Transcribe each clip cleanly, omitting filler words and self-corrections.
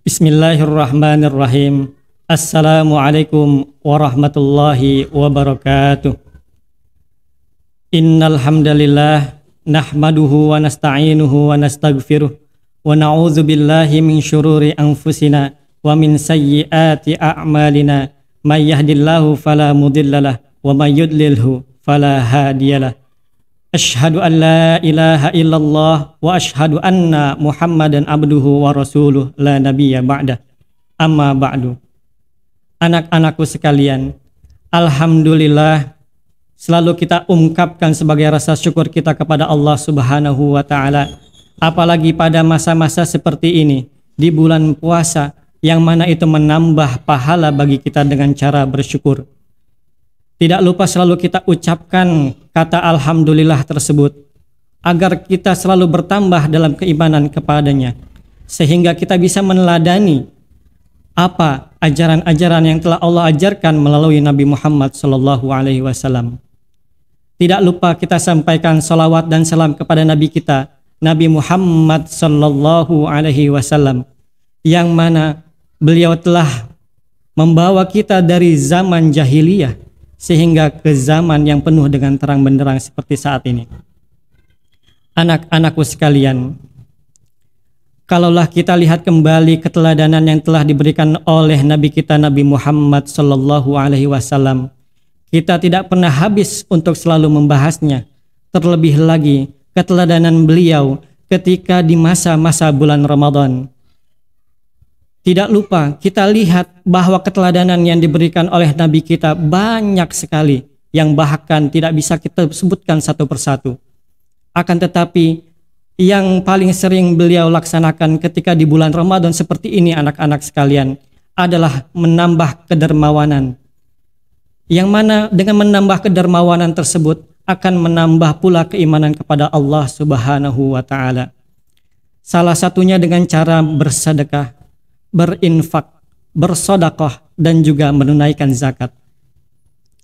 Bismillahirrahmanirrahim. Assalamualaikum warahmatullahi wabarakatuh. Innal hamdalillah nahmaduhu wa nasta'inuhu wa nastaghfiruh wa na'udzu billahi min syururi anfusina wa min sayyiati a'malina. May yahdihillahu fala mudhillalah wa may yudlilhu fala hadiyalah. Asyhadu an la ilaha illallah wa asyhadu anna Muhammadan abduhu wa rasuluh la nabiyya ba'dah. Amma ba'du. Anak-anakku sekalian, alhamdulillah selalu kita ungkapkan sebagai rasa syukur kita kepada Allah Subhanahu wa taala, apalagi pada masa-masa seperti ini di bulan puasa yang mana itu menambah pahala bagi kita dengan cara bersyukur. Tidak lupa selalu kita ucapkan kata alhamdulillah tersebut agar kita selalu bertambah dalam keimanan kepadanya, sehingga kita bisa meneladani apa ajaran-ajaran yang telah Allah ajarkan melalui Nabi Muhammad SAW. Tidak lupa kita sampaikan salawat dan salam kepada Nabi kita, Nabi Muhammad SAW, yang mana beliau telah membawa kita dari zaman jahiliyah sehingga ke zaman yang penuh dengan terang benderang seperti saat ini. Anak-anakku sekalian, kalaulah kita lihat kembali keteladanan yang telah diberikan oleh Nabi kita Nabi Muhammad SAW, kita tidak pernah habis untuk selalu membahasnya. Terlebih lagi keteladanan beliau ketika di masa-masa bulan Ramadan. Tidak lupa kita lihat bahwa keteladanan yang diberikan oleh Nabi kita banyak sekali, yang bahkan tidak bisa kita sebutkan satu persatu. Akan tetapi yang paling sering beliau laksanakan ketika di bulan Ramadan seperti ini, anak-anak sekalian, adalah menambah kedermawanan. Yang mana dengan menambah kedermawanan tersebut akan menambah pula keimanan kepada Allah Subhanahu wa taala. Salah satunya dengan cara bersedekah, berinfak, bersedekah, dan juga menunaikan zakat.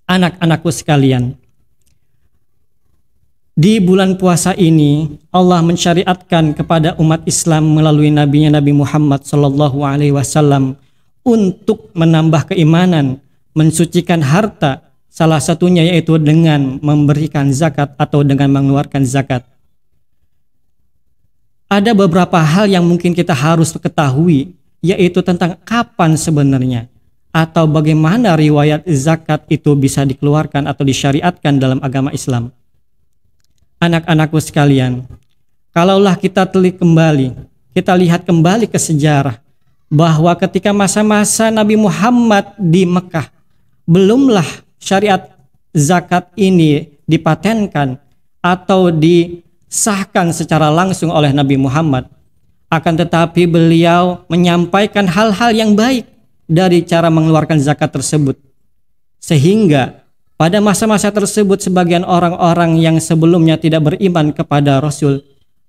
Anak-anakku sekalian, Di bulan puasa ini Allah mensyariatkan kepada umat Islam melalui nabinya Nabi Muhammad SAW untuk menambah keimanan, mensucikan harta, salah satunya yaitu dengan memberikan zakat atau dengan mengeluarkan zakat. Ada beberapa hal yang mungkin kita harus ketahui, yaitu tentang kapan sebenarnya atau bagaimana riwayat zakat itu bisa dikeluarkan atau disyariatkan dalam agama Islam. Anak-anakku sekalian, kalaulah kita telik kembali, kita lihat kembali ke sejarah bahwa ketika masa-masa Nabi Muhammad di Mekah, belumlah syariat zakat ini dipatenkan atau disahkan secara langsung oleh Nabi Muhammad. Akan tetapi beliau menyampaikan hal-hal yang baik dari cara mengeluarkan zakat tersebut. Sehingga pada masa-masa tersebut sebagian orang-orang yang sebelumnya tidak beriman kepada Rasul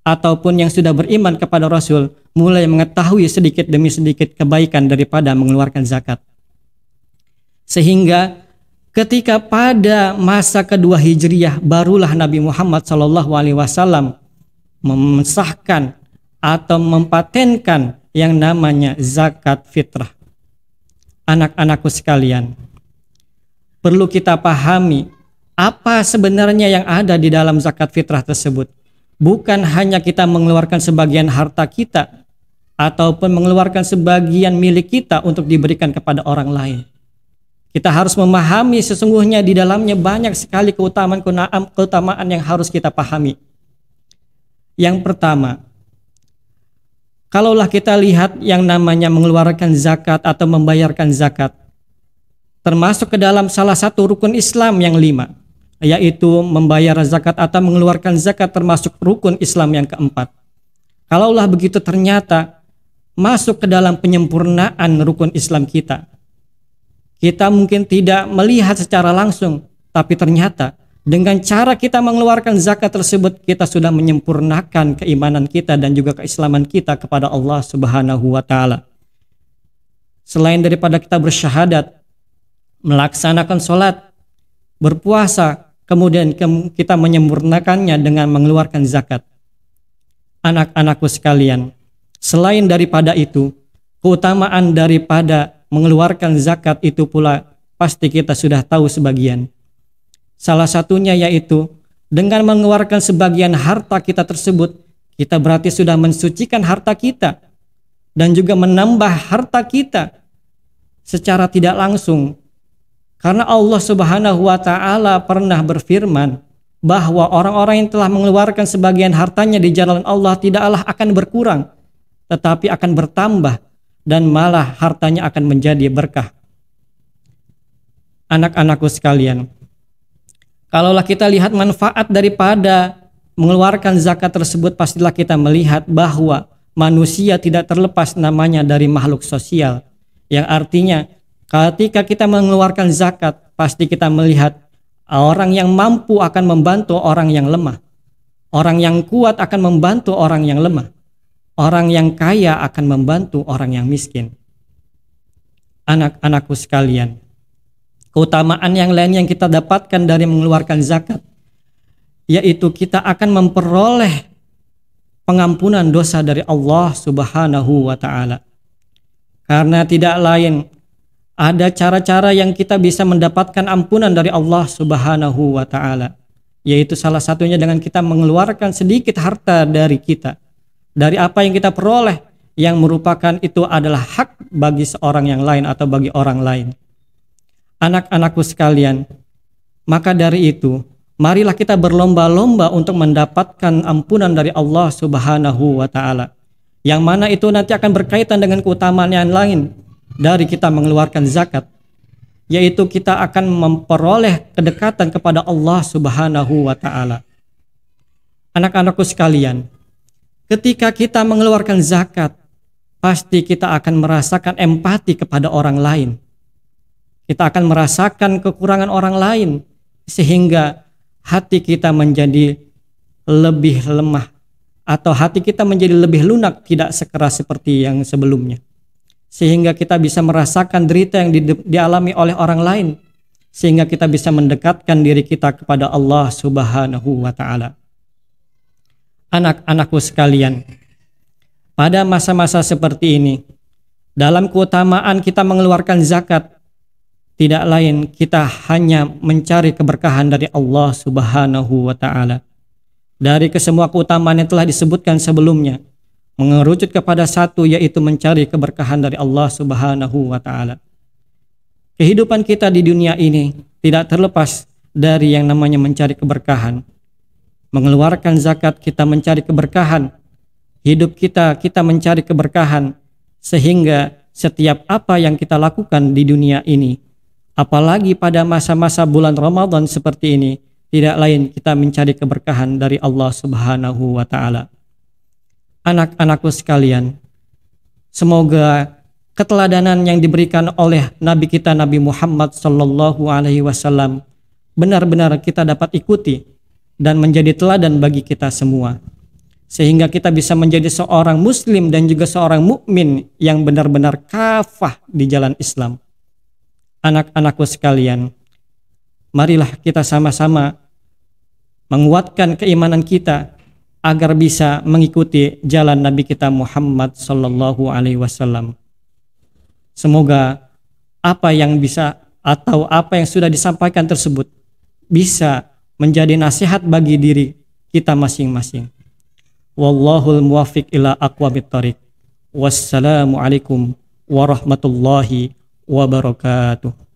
ataupun yang sudah beriman kepada Rasul mulai mengetahui sedikit demi sedikit kebaikan daripada mengeluarkan zakat. Sehingga ketika pada masa kedua Hijriyah barulah Nabi Muhammad SAW mensahkan atau mempatenkan yang namanya zakat fitrah. Anak-anakku sekalian, perlu kita pahami apa sebenarnya yang ada di dalam zakat fitrah tersebut. Bukan hanya kita mengeluarkan sebagian harta kita ataupun mengeluarkan sebagian milik kita untuk diberikan kepada orang lain. Kita harus memahami sesungguhnya di dalamnya banyak sekali keutamaan yang harus kita pahami. Yang pertama, kalaulah kita lihat yang namanya mengeluarkan zakat atau membayarkan zakat, termasuk ke dalam salah satu rukun Islam yang 5, yaitu membayar zakat atau mengeluarkan zakat termasuk rukun Islam yang keempat. Kalaulah begitu ternyata masuk ke dalam penyempurnaan rukun Islam kita, kita mungkin tidak melihat secara langsung, tapi ternyata dengan cara kita mengeluarkan zakat tersebut kita sudah menyempurnakan keimanan kita dan juga keislaman kita kepada Allah Subhanahu wa taala. Selain daripada kita bersyahadat, melaksanakan sholat, berpuasa, kemudian kita menyempurnakannya dengan mengeluarkan zakat. Anak-anakku sekalian, selain daripada itu, keutamaan daripada mengeluarkan zakat itu pula pasti kita sudah tahu sebagian. Salah satunya yaitu dengan mengeluarkan sebagian harta kita tersebut, kita berarti sudah mensucikan harta kita dan juga menambah harta kita secara tidak langsung. Karena Allah Subhanahu wa taala pernah berfirman bahwa orang-orang yang telah mengeluarkan sebagian hartanya di jalan Allah tidaklah akan berkurang, tetapi akan bertambah dan malah hartanya akan menjadi berkah. Anak-anakku sekalian, kalaulah kita lihat manfaat daripada mengeluarkan zakat tersebut, pastilah kita melihat bahwa manusia tidak terlepas namanya dari makhluk sosial, yang artinya ketika kita mengeluarkan zakat, pasti kita melihat orang yang mampu akan membantu orang yang lemah. Orang yang kuat akan membantu orang yang lemah. Orang yang kaya akan membantu orang yang miskin. Anak-anakku sekalian, keutamaan yang lain yang kita dapatkan dari mengeluarkan zakat, yaitu kita akan memperoleh pengampunan dosa dari Allah Subhanahu wa taala. Karena tidak lain, ada cara-cara yang kita bisa mendapatkan ampunan dari Allah Subhanahu wa taala, yaitu salah satunya dengan kita mengeluarkan sedikit harta dari kita, dari apa yang kita peroleh yang merupakan itu adalah hak bagi seorang yang lain atau bagi orang lain. Anak-anakku sekalian, maka dari itu marilah kita berlomba-lomba untuk mendapatkan ampunan dari Allah Subhanahu wa taala, yang mana itu nanti akan berkaitan dengan keutamaan yang lain dari kita mengeluarkan zakat, yaitu kita akan memperoleh kedekatan kepada Allah Subhanahu wa taala. Anak-anakku sekalian, ketika kita mengeluarkan zakat, pasti kita akan merasakan empati kepada orang lain. Kita akan merasakan kekurangan orang lain, sehingga hati kita menjadi lebih lemah, atau hati kita menjadi lebih lunak, tidak sekeras seperti yang sebelumnya. Sehingga kita bisa merasakan derita yang dialami oleh orang lain, sehingga kita bisa mendekatkan diri kita kepada Allah Subhanahu wa taala. Anak-anakku sekalian, pada masa-masa seperti ini, dalam keutamaan kita mengeluarkan zakat, tidak lain kita hanya mencari keberkahan dari Allah Subhanahu wa Ta'ala. Dari kesemua keutamaan yang telah disebutkan sebelumnya, mengerucut kepada satu, yaitu mencari keberkahan dari Allah Subhanahu wa Ta'ala. Kehidupan kita di dunia ini tidak terlepas dari yang namanya mencari keberkahan. Mengeluarkan zakat kita mencari keberkahan. Hidup kita mencari keberkahan. Sehingga setiap apa yang kita lakukan di dunia ini, apalagi pada masa-masa bulan Ramadan seperti ini, tidak lain kita mencari keberkahan dari Allah Subhanahu wa Ta'ala. Anak-anakku sekalian, semoga keteladanan yang diberikan oleh Nabi kita Nabi Muhammad sallallahu alaihi wasallam benar-benar kita dapat ikuti dan menjadi teladan bagi kita semua, sehingga kita bisa menjadi seorang muslim dan juga seorang mukmin yang benar-benar kafah di jalan Islam. Anak-anakku sekalian, marilah kita sama-sama menguatkan keimanan kita agar bisa mengikuti jalan Nabi kita Muhammad sallallahu alaihi wasallam. Semoga apa yang bisa atau apa yang sudah disampaikan tersebut bisa menjadi nasihat bagi diri kita masing-masing. Wallahul muwaffiq ila aqwamit thoriq. Wassalamualaikum warahmatullahi wabarakatuh.